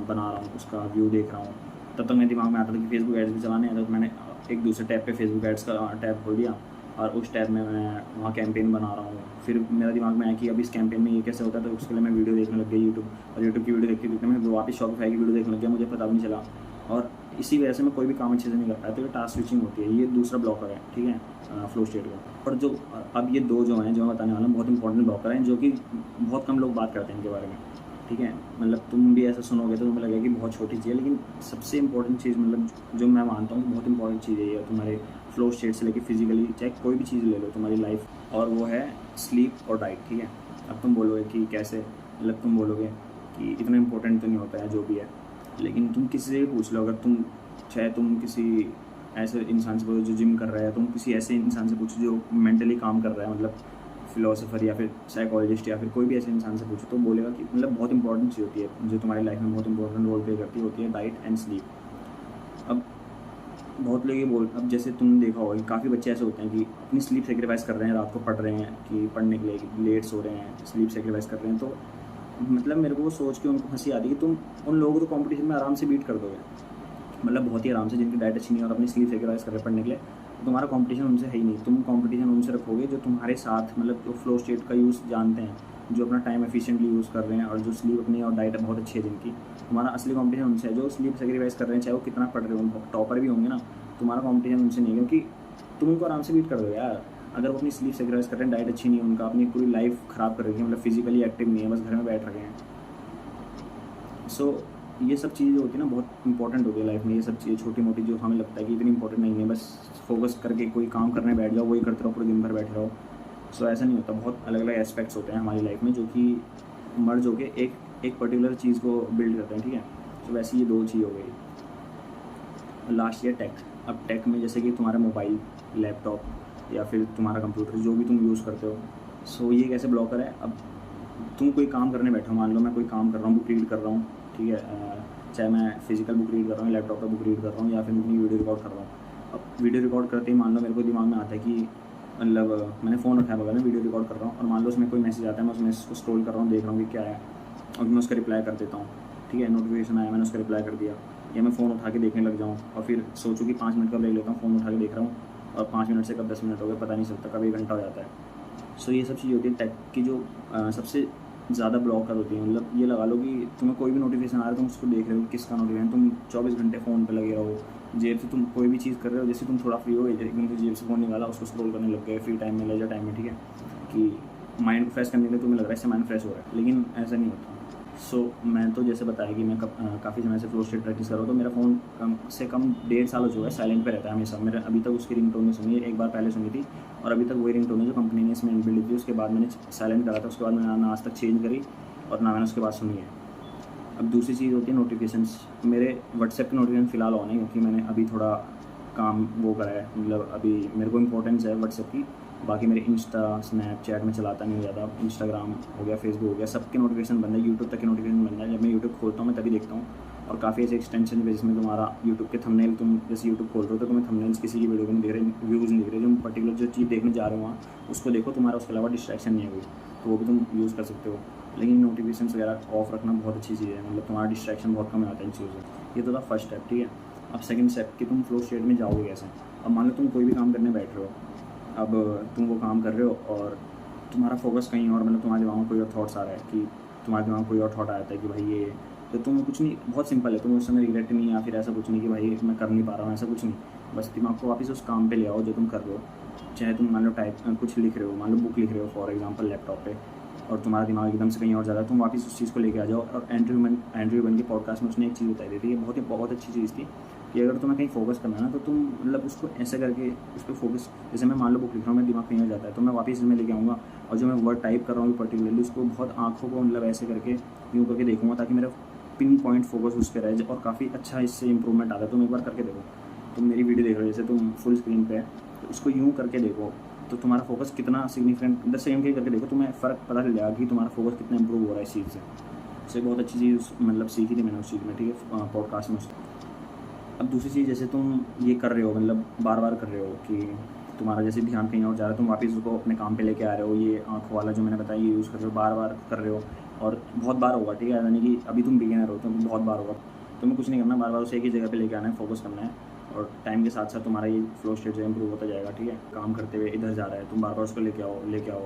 बना रहा हूँ, उसका व्यू देख रहा हूँ। तब तक मेरे दिमाग में आता था कि फेसबुक एड्स भी चलाने हैं, तो मैंने एक दूसरे टैब पे फेसबुक एड्स का टैब खोल दिया, और उस टैब में मैं वहाँ कैंपेन बना रहा हूँ। फिर मेरा दिमाग में आया कि अब इस कैंपेन में ये कैसे होता है, तो उसके लिए मैं वीडियो देखने लग गया यूट्यूब, और यूट्यूब की वीडियो देखते देखते मैं वापस शॉपिफाई की वीडियो देखने लग गया, मुझे पता भी नहीं चला, और इसी वजह से मैं कोई भी काम अच्छे से नहीं कर पाया। तो ये टास्क स्विचिंग होती है, ये दूसरा ब्लॉकर है, ठीक है, फ्लो स्टेट का। और जो अब ये 2 जो हैं, जो मैं बताने वाला हूँ, बहुत इंपॉर्टेंट ब्लॉकर हैं, जो कि बहुत कम लोग बात करते हैं इनके बारे में, ठीक है। मतलब तुम भी ऐसा सुनोगे तो तुम्हें लगेगा कि बहुत छोटी चीज़ है, लेकिन सबसे इंपॉर्टेंट चीज़, मतलब जो मैं मानता हूँ कि बहुत इंपॉर्टेंट चीज़ है ये तुम्हारे फ्लो स्टेट से लेकर फिजिकली, चाहे कोई भी चीज़ ले लो तुम्हारी लाइफ, और वो है स्लीप और डाइट, ठीक है। अब तुम बोलोगे कि कैसे, मतलब तुम बोलोगे कि इतना इंपॉर्टेंट तो नहीं होता है जो भी है, लेकिन तुम किसी से भी पूछ लो, अगर तुम, चाहे तुम किसी ऐसे इंसान से पूछो जो जिम कर रहा है, तुम किसी ऐसे इंसान से पूछो जो मेंटली काम कर रहा है, मतलब फिलोसोफर या फिर साइकोलॉजिस्ट या फिर कोई भी ऐसे इंसान से पूछो, तो बोलेगा कि मतलब बहुत इंपॉर्टेंट चीज़ होती है जो तुम्हारी लाइफ में बहुत इंपॉर्टेंट रोल प्ले करती होती है, डाइट एंड स्लीप। अब बहुत लोग ये अब जैसे तुमने देखा होगा कि काफ़ी बच्चे ऐसे होते हैं कि अपनी स्लीप सेक्रीफाइस कर रहे हैं, रात को पढ़ रहे हैं कि पढ़ने के लिए लेट सो रहे हैं, स्लीप सेक्रीफाइस कर रहे हैं। तो मतलब मेरे को वो सोच के उनको हंसी आती है कि तुम उन लोगों को कॉम्पिटिशन में आराम से बीट कर दोगे, मतलब बहुत ही आराम से, जिनकी डाइट अच्छी नहीं है और अपनी स्लीप सेक्रीफाइस कर रहे हैं पढ़ने के लिए। तुम्हारा कंपटीशन उनसे है ही नहीं, तुम कंपटीशन उनसे रखोगे जो तुम्हारे साथ, मतलब जो फ्लो स्टेट का यूज़ जानते हैं, जो अपना टाइम एफिशिएंटली यूज़ कर रहे हैं, और जो स्लीप अपनी और डाइट बहुत अच्छी है जिनकी। तुम्हारा असली कंपटीशन उनसे है जो स्लीप सेक्रीफाइस कर रहे हैं, चाहे वो कितना पढ़ रहे हो, टॉपर भी होंगे ना, तुम्हारा कंपटीशन उनसे नहीं है, क्योंकि तुम उनको आराम से बीट कर दो यार। अगर वो अपनी स्लीप सेक्रीफाइस कर रहे हैं, डाइट अच्छी नहीं है उनका, अपनी पूरी लाइफ ख़राब कर रखी है, मतलब फिजिकली एक्टिव नहीं है, बस घर में बैठ रखे हैं। सो ये सब चीज़ें होती है ना बहुत इंपॉर्टेंट होती है लाइफ में। ये सब चीज़ें छोटी मोटी जो हमें लगता है कि इतनी इंपॉर्टेंट नहीं है, बस फोकस करके कोई काम करने बैठ जाओ, वही करते रहो, पूरे दिन भर बैठे रहो। सो ऐसा नहीं होता, बहुत अलग अलग एस्पेक्ट्स होते हैं हमारी लाइफ में जो कि मर्ज होके एक पर्टिकुलर चीज़ को बिल्ड करते हैं, ठीक है। तो वैसे ये दो चीज़ हो गई। Last year tech. अब टेक में जैसे कि तुम्हारा मोबाइल, लैपटॉप या फिर तुम्हारा कंप्यूटर जो भी तुम यूज़ करते हो, सो ये कैसे ब्लॉकर है। अब तुम कोई काम करने बैठो, मान लो मैं कोई काम कर रहा हूँ, बुक रीड कर रहा हूँ, ठीक है, चाहे मैं फिजिकल बुक रीड कर रहा हूँ, लैपटॉप पर बुक रीड कर रहा हूँ, या फिर मैं अपनी वीडियो रिकॉर्ड कर रहा हूँ। अब वीडियो रिकॉर्ड करते ही मान लो मेरे को दिमाग में आता है कि मतलब मैंने फ़ोन रखा है बगल में, वीडियो रिकॉर्ड कर रहा हूँ, और मान लो उसमें कोई मैसेज आता है, मैं उस मैसेज को स्क्रॉल कर रहा हूँ, देख रहा हूँ कि क्या है, और मैं उसका रिप्लाई कर देता हूँ, ठीक है। नोटिफिकेशन आया, मैंने उसका रिप्लाई कर दिया, या मैं फ़ोन उठा के देखने लग जाऊँ और फिर सोचूँ कि 5 मिनट का ब्रेक लेता हूँ, फ़ोन उठा के देख रहा हूँ, और 5 मिनट से कब 10 मिनट हो गए पता नहीं चलता, कब 1 घंटा हो जाता है। सो ये सब चीज़ होती है टेक की जो सबसे ज़्यादा ब्लॉकर होती है। मतलब ये लगा लो कि तुम्हें कोई भी नोटिफिकेशन आ रहा है, तुम उसको देख रहे हो, किसका नोटिफिकेशन, तुम 24 घंटे फ़ोन पे लगे रहो, जेब से तुम कोई भी चीज़ कर रहे हो, जैसे तुम थोड़ा फ्री हो एकदम से जेब से फ़ोन निकाला, उसको स्क्रॉल करने लग गए फ्री टाइम में, लेजर टाइम में, ठीक है, कि माइंड को फ्रेश करने के लिए तुम्हें लग रहा है इससे माइंड फ्रेश हो रहा है, लेकिन ऐसा नहीं होता। सो मैं तो जैसे बताया कि मैं काफ़ी समय से फ्लो स्टेट प्रैक्टिस कर रहा हूँ, तो मेरा फ़ोन कम से कम 1.5 साल हो चुका है साइलेंट पे रहता है हमेशा। मेरा अभी तक उसकी रिंगटोन नहीं सुनी है, एक बार पहले सुनी थी, और अभी तक वही रिंगटोन है जो कंपनी ने इसमें इनबिल्ट थी। उसके बाद मैंने साइलेंट करा था, उसके बाद मैंने ना आज तक चेंज करी और ना मैंने उसके बाद सुनी है। अब दूसरी चीज़ होती है नोटिफिकेशंस। मेरे व्हाट्सएप के नोटिफिकेशन फ़िलहाल ऑन है, क्योंकि मैंने अभी थोड़ा काम वो करा है, मतलब अभी मेरे को इंपॉर्टेंस है व्हाट्सएप की। बाकी मेरे इंस्टा, स्नैपचैट में चलाता नहीं ज़्यादा, इंस्टाग्राम हो गया, फेसबुक हो गया, सबके नोटिफिकेशन बंद है, यूट्यूब तक के नोटिफिकेशन बंद है। जब मैं यूट्यूब खोलता हूँ मैं तभी देखता हूँ, और काफ़ी ऐसे एक्सटेंशन है जिसमें तुम्हारा यूट्यूब के थंबनेल, तुम जैसे यूट्यूब खोल रहे हो तो तुम्हें थंबनेल्स किसी की वीडियो को नहीं दिख रहे, व्यूज़ नहीं दिख रहे, जो पर्टिकुलर जो चीज़ देखने जा रहे हो वहाँ उसको देखो, तुम्हारा उसके अलावा डिस्ट्रैक्शन नहीं है कोई, तो वो भी तुम यूज़ कर सकते हो। लेकिन नोटिफिकेशन वगैरह ऑफ रखना बहुत अच्छी चीज़ है, मतलब तुम्हारा डिस्ट्रैक्शन बहुत कम आता है इन चीज़ों से। ये तो था फर्स्ट स्टेप, ठीक है। अब सेकंड स्टेप कि तुम फ्लो स्टेट में जाओगे कैसे। अब मान लो तुम कोई भी काम करने बैठ रहे हो, अब तुम वो काम कर रहे हो और तुम्हारा फोकस कहीं और, मतलब तुम्हारे दिमाग में कोई और थॉट्स आ रहा है, कि तुम्हारे दिमाग में कोई और थॉट आता है कि भाई ये, तो तुम कुछ नहीं, बहुत सिंपल है, तुम उस समय रिग्रेट नहीं, या फिर ऐसा कुछ नहीं कि भाई मैं कर नहीं पा रहा हूँ, ऐसा कुछ नहीं। बस दिमाग को वापस उस काम पे ले आओ जो तुम कर रहे हो। चाहे तुम मान लो टाइप कुछ लिख रहे हो, मान लो बुक लिख रहे हो फॉर एग्जांपल लैपटॉप पे, और तुम्हारा दिमाग एकदम से कहीं और जा रहा है, तुम वापस उस चीज़ को लेके आ जाओ। और एंड्रयू बन के पॉडकास्ट में उसने एक चीज़ बताई थी, ये बहुत अच्छी चीज़ थी, कि अगर तुम्हें कहीं फोकस करना है ना, तो तुम मतलब उसको ऐसे करके उस पर फोकस, जैसे मैं मान लो बुक लिख रहा हूँ, मेरा दिमाग कहीं और जाता है, तो मैं वापस इसमें लेके आऊँगा, और जो मैं वर्ड टाइप कर रहा हूँ पर्टिकुलरली उसको बहुत आँखों को मतलब ऐसे करके यूँ करके देखूँगा, ताकि मेरा पिन पॉइंट फोकस उस पर रहे, और काफ़ी अच्छा इससे इंप्रूवमेंट आता है। तुम एक बार करके देखो, तुम मेरी वीडियो देख रहे हो जैसे तुम फुल स्क्रीन पे है, तो उसको यूँ करके देखो, तो तुम्हारा फोकस कितना सिग्निफिकेंट, 10 सेकंड के करके देखो, तुम्हें फ़र्क पता चल जाएगा कि तुम्हारा फोकस कितना इंप्रूव हो रहा है इस चीज़ से। उससे बहुत अच्छी चीज़ मतलब सीखी थी मैंने उस चीज़ में, ठीक है, पॉडकास्ट में। अब दूसरी चीज़, जैसे तुम ये कर रहे हो, मतलब बार बार कर रहे हो कि तुम्हारा जैसे ध्यान कहीं और जा रहा है, तुम वापस उसको अपने काम पे लेके आ रहे हो, ये आँखों वाला जो मैंने बताया ये यूज़ कर रहे हो, बार बार कर रहे हो, और बहुत बार होगा, ठीक है, यानी कि अभी तुम बिगिनर हो तो बहुत बार होगा। तुम्हें कुछ नहीं करना, बार बार उसे एक ही जगह पे लेके आना है, फोकस करना है, और टाइम के साथ साथ तुम्हारा ये फ्लो स्टेट जो इंप्रूव होता जाएगा, ठीक है। काम करते हुए इधर जा रहा है, तुम बार बार उसको लेके आओ,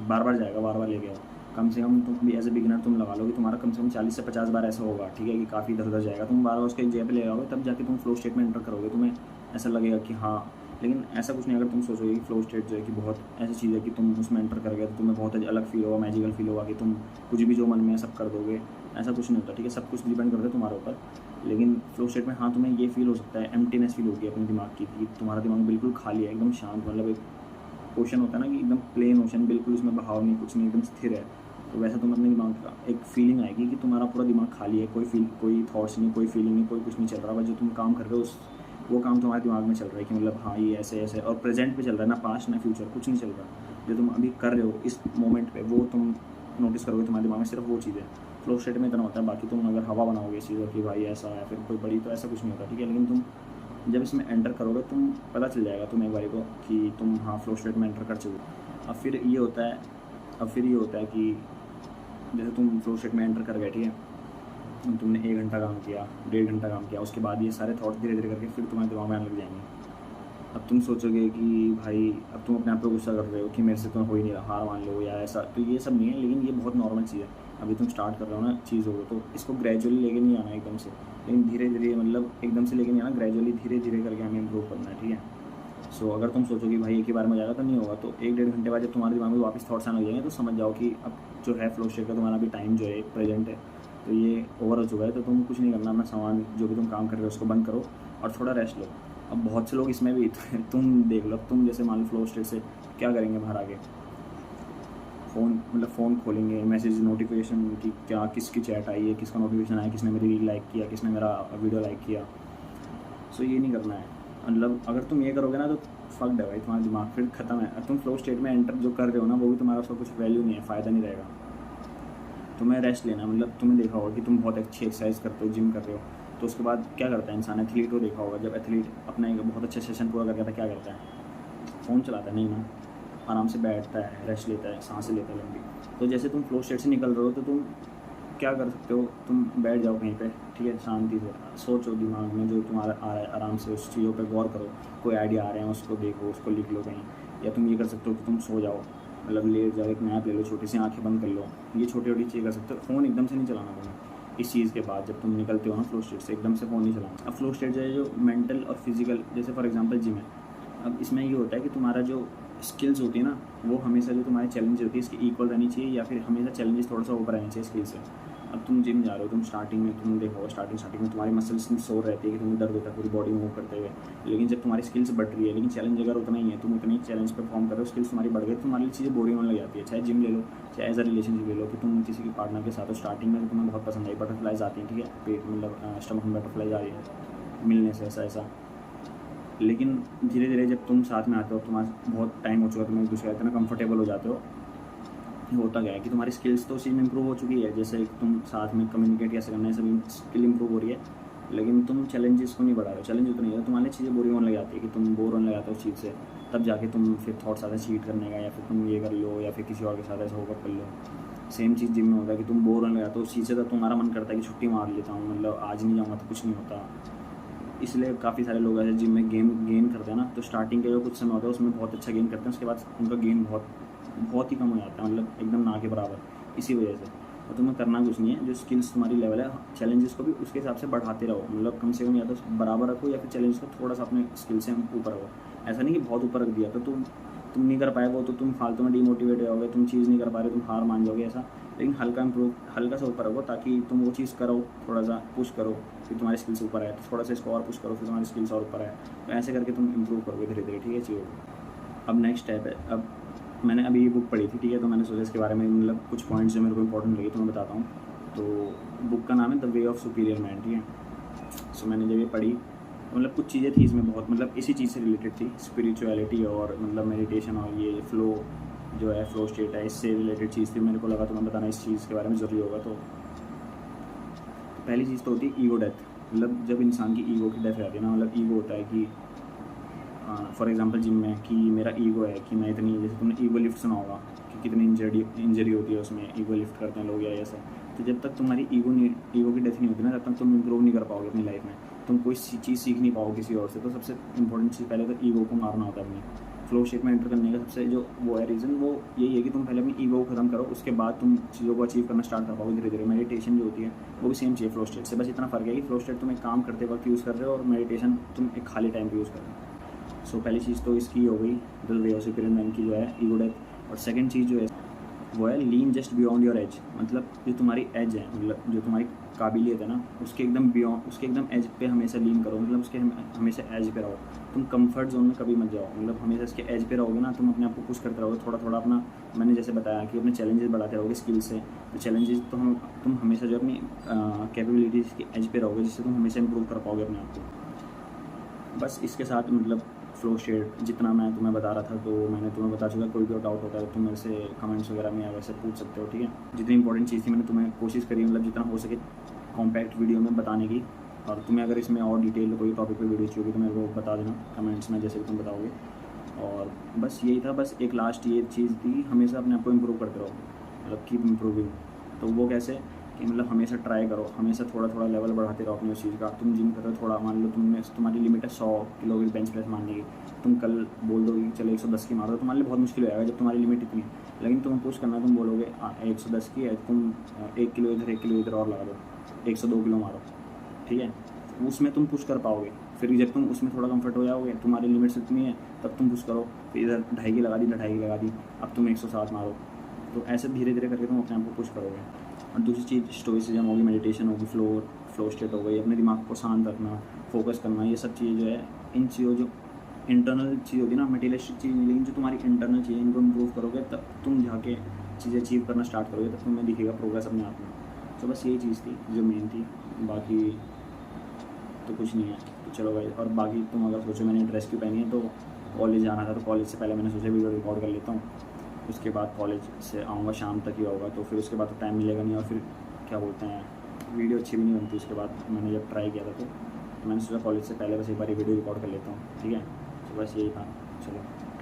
बार बार जाएगा, बार बार लेके आओ। कम से कम तुम भी एज ए बिगिनर तुम लगा लो कि तुम्हारा कम से कम 40 से 50 बार ऐसा होगा, ठीक है, कि काफ़ी इधर उधर जाएगा, तुम बार बार उसको एक जगह पे ले आओगे, तब जाके तुम फ्लो स्टेट में एंटर करोगे, तुम्हें ऐसा लगेगा कि हाँ। लेकिन ऐसा कुछ नहीं, अगर तुम सोचोगे कि फ्लो स्टेट जो है कि बहुत ऐसी चीज़ है कि तुम उसमें एंटर कर गए तो तुम्हें बहुत अलग फील होगा, मैजिकल फील होगा, कि तुम कुछ भी जो मन में है सब कर दोगे, ऐसा कुछ नहीं होता, ठीक है। सब कुछ डिपेंड करता है तुम्हारे ऊपर। लेकिन फ्लो स्टेट में हाँ, तुम्हें ये फील हो सकता है, एम्प्टीनेस फील होगी अपने दिमाग की, कि तुम्हारा दिमाग बिल्कुल खाली है, एकदम शांत, मतलब एक ओशन होता है ना कि एकदम प्लेन ओशन, बिल्कुल उसमें बहाव नहीं, कुछ नहीं, एकदम स्थिर है। तो वैसा तुम अपने दिमाग का एक फीलिंग आएगी कि तुम्हारा पूरा दिमाग खाली है, कोई थॉट्स नहीं, कोई फीलिंग नहीं, कोई कुछ नहीं चल रहा, बस जो तुम काम कर रहे हो वो काम तुम्हारे दिमाग में चल रहा है, कि मतलब हाँ ये ऐसे ऐसे, और प्रेजेंट पे चल रहा है, ना पास्ट ना फ्यूचर, कुछ नहीं चल रहा। जो तुम अभी कर रहे हो इस मोमेंट पे, वो तुम नोटिस करोगे, तुम्हारे दिमाग में सिर्फ वो चीज़ है। फ्लो स्टेट में इतना होता है। बाकी तुम अगर हवा बनाओगे इस चीज़ की भाई ऐसा है फिर कोई बड़ी, तो ऐसा कुछ नहीं होता, ठीक है। लेकिन तुम जब इसमें एंटर करोगे, तुम पता चल जाएगा तुम्हें एक बारी को कि तुम हाँ फ्लो स्टेट में एंटर कर चुके हो। अब फिर ये होता है कि जैसे तुम फ्लो स्टेट में एंटर कर गए, ठीक है, तुमने 1 घंटा काम किया, 1.5 घंटा काम किया, उसके बाद ये सारे थॉट्स धीरे धीरे करके फिर तुम्हारे दिमाग में आने लग जाएंगे। अब तुम सोचोगे कि भाई, अब तुम अपने आप पे गुस्सा कर रहे हो कि मेरे से तो हो ही नहीं रहा, हार मान लो या ऐसा, तो ये सब नहीं है। लेकिन ये बहुत नॉर्मल चीज़ है, अभी तुम स्टार्ट कर रहे हो ना चीज़ हो, तो इसको ग्रेजुअली लेके नहीं आना एकदम से, लेकिन धीरे धीरे, मतलब एकदम से लेके नहीं आना, ग्रेजुअली धीरे धीरे करके हमें इम्प्रूव करना है, ठीक है। सो अगर तुम सोचो कि भाई एक ही बार में जाएगा तो नहीं होगा, तो 1-1.5 घंटे बाद जब तुम्हारे दिमाग में वापस थॉट्स आने लग जाएंगे, तो समझ जाओ कि अब जो है फ्लो स्टेट का तुम्हारा भी टाइम जो है प्रेजेंट है, तो ये ओवर हो चुका है, तो तुम कुछ नहीं करना, अपना सामान जो भी तुम काम कर रहे हो उसको बंद करो और थोड़ा रेस्ट लो। अब बहुत से लोग इसमें भी तुम देख लो, तुम जैसे मान लो फ्लो स्टेट से क्या करेंगे बाहर आके, फ़ोन खोलेंगे, मैसेज नोटिफिकेशन की क्या किसकी चैट आई है, किसका नोटिफिकेशन आया, किसने मेरी रील लाइक किया, किसने मेरा वीडियो लाइक किया। सो ये नहीं करना है। मतलब अगर तुम ये करोगे ना तो फक्ड है भाई, तुम्हारा दिमाग फिर ख़त्म है। तुम फ्लो स्टेट में एंटर जो कर रहे हो ना वो भी तुम्हारा उसका कुछ वैल्यू नहीं है, फ़ायदा नहीं रहेगा। तुम्हें रेस्ट लेना, मतलब तुमने देखा होगा कि तुम बहुत अच्छी एक्सरसाइज करते हो, जिम कर रहे हो, तो उसके बाद क्या करता है इंसान, एथलीट को देखा होगा, जब एथलीट अपना एक बहुत अच्छा सेशन पूरा करता है क्या करता है, फ़ोन चलाता है नहीं ना, आराम से बैठता है, रेस्ट लेता है, सांसें लेता है लंबी। तो जैसे तुम फ्लो स्टेट से निकल रहे हो तो तुम क्या कर सकते हो, तुम बैठ जाओ कहीं पे, ठीक है, शांति से सोचो, दिमाग में जो तुम्हारा आ रहा है आराम से उस चीज़ों पे गौर करो, कोई आइडिया आ रहे हैं उसको देखो, उसको लिख लो कहीं। या तुम ये कर सकते हो कि तुम सो जाओ, मतलब लेट जाओ, एक नैप ले लो, छोटी सी आंखें बंद कर लो, ये छोटी छोटी चीज़ कर सकते हो। फ़ोन एकदम से नहीं चलाना तुम्हें इस चीज़ के बाद, जब तुम निकलते हो ना फ्लो स्टेट से, एकदम से फ़ोन नहीं चलाना। अब फ्लो स्टेट जो है जो मेंटल और फिजिकल, जैसे फॉर एग्जांपल जिम है, अब इसमें ये होता है कि तुम्हारा जो स्किल्स होती है ना वो हमेशा जो तुम्हारी चैलेंज होती है इसकी इक्वल रहनी चाहिए, या फिर हमेशा चैलेंजेस थोड़ा सा ऊपर रहनी चाहिए स्किल से। अब तुम जिम जा रहे हो, तुम स्टार्टिंग में तुम देखो स्टार्टिंग में तुम्हारी मसल्स सोर रहती है कि तुम्हें दर्द होता है पूरी बॉडी मूव करते हुए, लेकिन जब तुम्हारी स्किल्स बढ़ रही है, लेकिन चैलेंज अगर उतना ही है, तुम उतनी चैलेंज परफॉर्म कर रहे हो, स्किल्स तुम्हारी बढ़ गई, तुम्हारी चीज़ें बोरिंग होने लग जाती है। चाहे जिम ले लो, चाहे एज अ रिलेशनशिप ले लो, कि तुम किसी के पार्टनर के साथ हो, स्टार्टिंग में तुम्हें बहुत पसंद आई, बटरफ्लाइज आती हैं, ठीक है, पेट मतलब स्टमक में बटरफ्लाइज आ रही है मिलने से, ऐसा ऐसा, लेकिन धीरे धीरे जब तुम साथ में आते हो, तुम्हारा बहुत टाइम हो चुका, तुम एक दूसरे के इतना कंफर्टेबल हो जाते हो, होता गया है कि तुम्हारी स्किल्स तो उसी में इंप्रूव हो चुकी है, जैसे तुम साथ में कम्युनिकेट कैसे करना है, सभी स्किल इंप्रूव हो रही है, लेकिन तुम चैलेंजेस को नहीं बढ़ा रहे हो। चैलेंज उतना ही है, तुम्हारी चीज़ें बोरिंग होने लग जाती है कि तुम बोर होने लग जाते हो उस चीज़ से, तब जाके तुम फिर थॉट्स आते हैं चीट करने का, या फिर तुम ये कर लो, या फिर किसी और के साथ ऐसा होकर कर लो। सेम चीज़ जिम में होता है कि तुम बोर होने लग जाते हो उस चीज़ से, तो तुम्हारा मन करता है कि छुट्टी मार लेता हूँ, मतलब आज नहीं जाऊँगा तो कुछ नहीं होता। इसलिए काफ़ी सारे लोग ऐसे जिम में गेन करते हैं ना, तो स्टार्टिंग के जो कुछ समय होता है उसमें बहुत अच्छा गेन करते हैं, उसके बाद उनका गेन बहुत ही कम हो जाता है, मतलब एकदम ना के बराबर, इसी वजह से। और तुम्हें करना कुछ नहीं है, जो स्किल्स तुम्हारी लेवल है, चैलेंजेस को भी उसके हिसाब से बढ़ाते रहो, मतलब कम से कम या तो बराबर रखो, या फिर चैलेंज को थोड़ा सा अपने स्किल से ऊपर रखो। ऐसा नहीं कि बहुत ऊपर रख दिया तो तुम नहीं कर पाए वो, तो तुम फालतू में डिमोटिवेट हो जाओगे, तुम चीज़ नहीं कर पा रहे, तुम हार मान जाओगे, ऐसा। लेकिन हल्का सा ऊपर रखो, ताकि तुम वो चीज़ करो, थोड़ा सा पुश करो, फिर तुम्हारी स्किल्स ऊपर आए, तो थोड़ा सा इसको और पुश करो, फिर तुम्हारी स्किल्स और ऊपर आए, तो ऐसे करके तुम इंप्रूव करोगे धीरे धीरे, ठीक है चीज़ों को। अब नेक्स्ट स्टेप है, अब मैंने अभी ये बुक पढ़ी थी, ठीक है, तो मैंने सोचा इसके बारे में, मतलब कुछ पॉइंट्स जो मेरे को इंपॉर्टेंट लगे तो मैं बताता हूँ। तो बुक का नाम है the way of superior man, ठीक है। सो मैंने जब ये पढ़ी तो मतलब कुछ चीज़ें थी इसमें बहुत, मतलब इसी चीज़ से रिलेटेड थी, स्पिरिचुअलिटी और मतलब मेडिटेशन और ये फ्लो जो है, फ्लो स्टेट है, इससे रिलेटेड चीज़ थी। मेरे को लगा तो मैं बताना इस चीज़ के बारे में ज़रूरी होगा। तो पहली चीज़ तो होती है ईगो डेथ, मतलब जब इंसान की ईगो की डेथ रहती है ना, मतलब ईगो होता है कि फॉर एग्जांपल जिम में कि मेरा ईगो है कि मैं इतनी, जैसे तुमने ईगो लिफ्ट सुना होगा कि कितनी इंजरी होती है उसमें, ईगो लिफ्ट करते हैं लोग या ऐसा। तो जब तक तुम्हारी ईगो की डेथ नहीं होती ना, तब तक तुम इंप्रूव नहीं कर पाओगे अपनी लाइफ में, तुम कोई चीज़ सीख नहीं पाओगे किसी और से। तो सबसे इंपॉर्टेंट चीज़ पहले तो ईगो को मारना होता है अपनी। फ्लो स्टेट में एंटर करने का सबसे जो वो है रीज़न, वो यही है कि तुम पहले अपनी ईगो को खत्म करो, उसके बाद तुम चीज़ों को अचीव करना स्टार्ट कर पाओगे धीरे धीरे। मेडिटेशन जो होती है वो भी सेम चाहिए फ्लो स्टेट से, बस इतना फ़र्क है कि फ्लो स्टेट तुम एक काम करते वक्त यूज़ कर रहे हो और मेडिटेशन तुम एक खाली टाइम पर यूज़ कर रहे हो। सो पहली चीज़ तो इसकी हो गई, the way of superior man की जो है ईगो डेथ। और सेकंड चीज़ जो है वो है लीन जस्ट बियॉन्ड योर एज, मतलब जो तुम्हारी एज है, मतलब जो तुम्हारी काबिलियत है ना, उसके एकदम बियॉन्ड, उसके एकदम एज पे हमेशा लीन करो, मतलब उसके हमेशा एज पे रहो। तुम कंफर्ट जोन में कभी मत जाओ, मतलब हमेशा इसके एज पे रहोगे ना, तुम अपने आप को पुश करते रहोगे थोड़ा थोड़ा अपना। मैंने जैसे बताया कि अपने चैलेंजेस बढ़ाते रहोगे स्किल से, तो चैलेंजेस तो तुम हमेशा जो अपनी कैपेबिलिटीज़ के एज पे रहोगे, जिससे तुम हमेशा इंप्रूव कर पाओगे अपने आप को। बस इसके साथ मतलब फ्लो स्टेट जितना मैं तुम्हें बता रहा था तो मैंने तुम्हें बता चुका। कोई भी डाउट होता है तो तुम मेरे से कमेंट्स वगैरह में या वैसे पूछ सकते हो, ठीक है। जितनी इंपॉर्टेंट चीज़ थी मैंने तुम्हें कोशिश करी, मतलब जितना हो सके कॉम्पैक्ट वीडियो में बताने की। और तुम्हें अगर इसमें और डिटेल कोई टॉपिक पे वीडियो चाहिए तो मेरे को बता देना कमेंट्स में, जैसे भी तुम बताओगे। और बस यही था, बस एक लास्ट ये चीज़ थी, हमेशा अपने आप को इम्प्रूव करते रहो, मतलब कीप इम्प्रूविंग। तो वो कैसे कि मतलब हमेशा ट्राई करो, हमेशा थोड़ा थोड़ा लेवल बढ़ाते रहो अपनी उस चीज़ का। तुम जिम कर रहे हो, थोड़ा मान लो तुम्हारी लिमिट है 100 किलो की बेंच प्रेस मारने की, तुम कल बोल दोगे कि चलो 110 की मारो, तुम्हारे लिए बहुत मुश्किल हो जाएगा जब तुम्हारी लिमिट इतनी है। लेकिन तुम्हें पुश करना, तुम बोलोगे 110 की है, तुम 1 किलो इधर 1 किलो इधर और लगा दो, 102 किलो मारो, ठीक है। उसमें तुम पुश कर पाओगे। फिर जब तुम उसमें थोड़ा कंफर्ट हो जाओगे, तुम्हारी लिमिट्स इतनी है, तब तुम पुश करो, फिर इधर 2.5 की लगा दी, इधर 2.5 की लगा दी, अब तुम 107 मारो, तो ऐसे धीरे धीरे करके तुम अपने आप को पुश करोगे। और दूसरी चीज़ स्टोइसिज्म होगी, मेडिटेशन होगी, फ्लो स्टेट हो गई, अपने दिमाग को शांत रखना, फोकस करना, ये सब चीज़ें जो है, इन चीज़ों जो इंटरनल चीज़ होती है ना, मटेरियलिस्टिक चीज़ नहीं, लेकिन जो तुम्हारी इंटरनल चीज़ इनको इम्प्रूव करोगे तब तुम जाके चीज़ें अचीव करना स्टार्ट करोगे, तब तुम्हें दिखेगा प्रोग्रेस अपने आप में। तो बस यही चीज़ थी जो मेन थी, बाकी तो कुछ नहीं है। तो चलो भाई, और बाकी तुम अगर सोचो मैंने ड्रेस क्यों पहनी है, तो कॉलेज जाना था, तो कॉलेज से पहले मैंने सोचा वीडियो रिकॉर्ड कर लेता हूँ, उसके बाद कॉलेज से आऊँगा शाम तक ही होगा, तो फिर उसके बाद तो टाइम मिलेगा नहीं, और फिर क्या बोलते हैं, वीडियो अच्छी भी नहीं बनती उसके बाद। मैंने जब ट्राई किया था तो मैंने सोचा कॉलेज से पहले बस एक बार वीडियो रिकॉर्ड कर लेता हूँ, ठीक है। तो बस यही था, चलो।